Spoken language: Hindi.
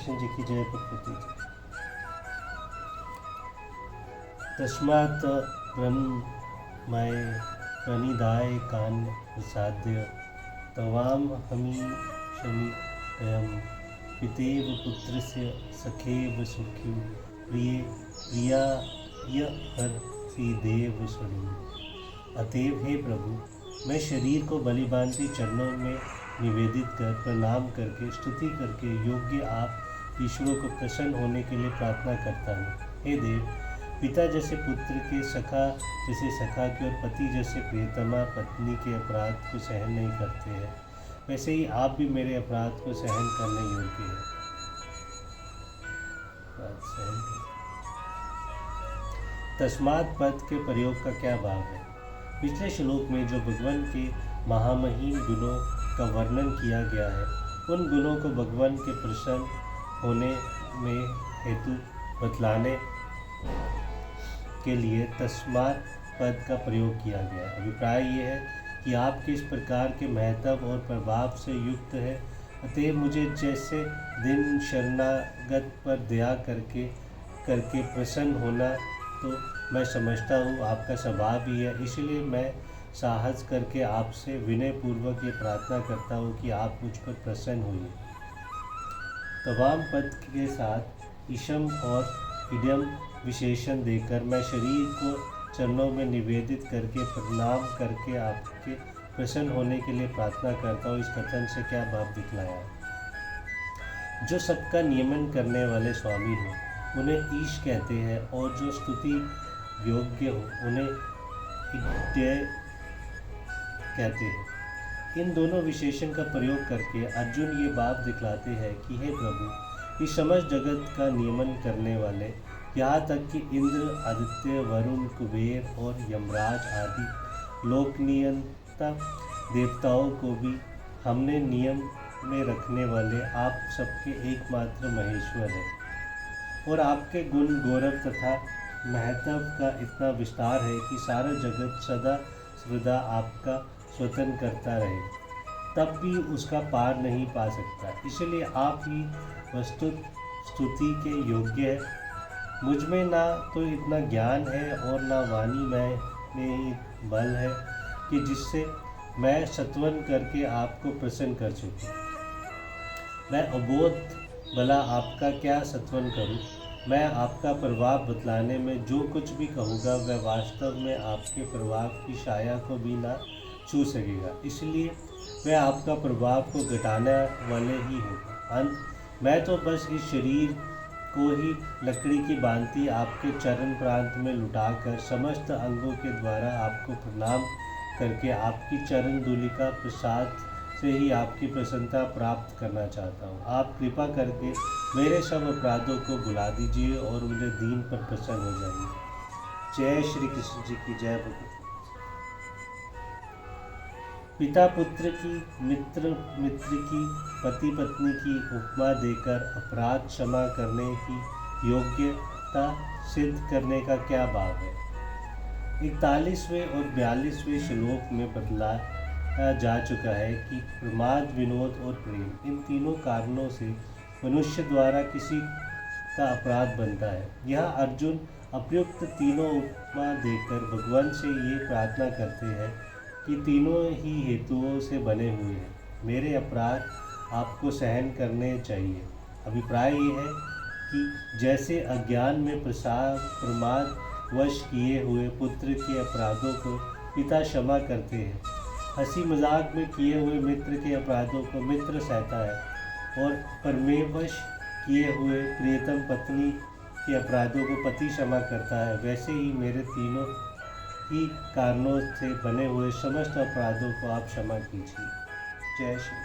कृष्ण जी की जय, प्रकृति जी। तस्मात् ब्रह्ममय प्रणिधाय कान्य प्रसाद्य तवाम हमी शमी पितेव पुत्रस्य सखेव सुखी प्रिय प्रियाय हरि देव स्वरूप। अतएव हे प्रभु, मैं शरीर को बलिदानती चरणों में निवेदित कर प्रणाम करके स्तुति करके योग्य आप ईश्वर को प्रसन्न होने के लिए प्रार्थना करता हूँ। हे देव, पिता जैसे पुत्र के, सखा जैसे सखा के और पति जैसे प्रियतमा पत्नी के अपराध को सहन नहीं करते हैं, वैसे ही आप भी मेरे अपराध को सहन करने योग्य हैं। तस्मात् पद के प्रयोग का क्या भाव है? पिछले श्लोक में जो भगवान के महामहिम गुणों का वर्णन किया गया है, उन गुणों को भगवान के प्रसन्न होने में हेतु बतलाने के लिए तस्मात् पद का प्रयोग किया गया। अभिप्राय यह है कि आप किस प्रकार के महत्व और प्रभाव से युक्त है, अतएव मुझे जैसे दिन शरणागत पर दया करके प्रसन्न होना तो मैं समझता हूँ आपका स्वभाव ही है। इसलिए मैं साहस करके आपसे विनय पूर्वक ये प्रार्थना करता हूँ कि आप मुझ पर प्रसन्न होइए। तवाम पद के साथ ईशम और इडम विशेषण देकर मैं शरीर को चरणों में निवेदित करके प्रणाम करके आपके प्रसन्न होने के लिए प्रार्थना करता हूँ। इस कथन से क्या भाव दिखलाया है? जो सबका नियमन करने वाले स्वामी हो उन्हें ईश कहते हैं, और जो स्तुति योग्य हो उन्हें इड्य कहते हैं। इन दोनों विशेषण का प्रयोग करके अर्जुन ये भाव दिखलाते हैं कि हे प्रभु, इस समस्त जगत का नियमन करने वाले, यहाँ तक कि इंद्र, आदित्य, वरुण, कुबेर और यमराज आदि लोकनियंता देवताओं को भी हमने नियम में रखने वाले आप सबके एकमात्र महेश्वर हैं। और आपके गुण, गौरव तथा महत्व का इतना विस्तार है कि सारा जगत सदा सर्वदा आपका स्वतंत्र करता रहे, तब भी उसका पार नहीं पा सकता। इसलिए आप ही वस्तुत स्तुति के योग्य है। मुझ में ना तो इतना ज्ञान है और ना वाणी में ही बल है कि जिससे मैं सत्वन करके आपको प्रसन्न कर सकूं। मैं अबोध भला आपका क्या सत्वन करूं? मैं आपका प्रभाव बतलाने में जो कुछ भी कहूँगा वह वास्तव में आपके प्रभाव की छाया को भी ना छू सकेगा। इसलिए वह आपका प्रभाव को घटाने वाले ही होगा। अंत मैं तो बस इस शरीर को ही लकड़ी की भांति आपके चरण प्रांत में लुटाकर समस्त अंगों के द्वारा आपको प्रणाम करके आपकी चरण धूलि का प्रसाद से ही आपकी प्रसन्नता प्राप्त करना चाहता हूँ। आप कृपा करके मेरे सब अपराधों को भुला दीजिए और मुझे दीन पर प्रसन्न हो जाइए। जय श्री कृष्ण जी की जय। पिता पुत्र की, मित्र मित्र की, पति पत्नी की उपमा देकर अपराध क्षमा करने की योग्यता सिद्ध करने का क्या भाव है? 41वें और 42वें श्लोक में बतलाया जा चुका है कि प्रमाद, विनोद और प्रेम, इन तीनों कारणों से मनुष्य द्वारा किसी का अपराध बनता है। यहाँ अर्जुन अप्रयुक्त तीनों उपमा देकर भगवान से ये प्रार्थना करते हैं कि तीनों ही हेतुओं से बने हुए हैं, मेरे अपराध आपको सहन करने चाहिए। अभिप्राय ये है कि जैसे अज्ञान में प्रमाद वश किए हुए पुत्र के अपराधों को पिता क्षमा करते हैं, हंसी मजाक में किए हुए मित्र के अपराधों को मित्र सहता है, और परमेवश किए हुए प्रियतम पत्नी के अपराधों को पति क्षमा करता है, वैसे ही मेरे तीनों ही कारणों से बने हुए समस्त अपराधों को आप क्षमा कीजिए। जय श्री।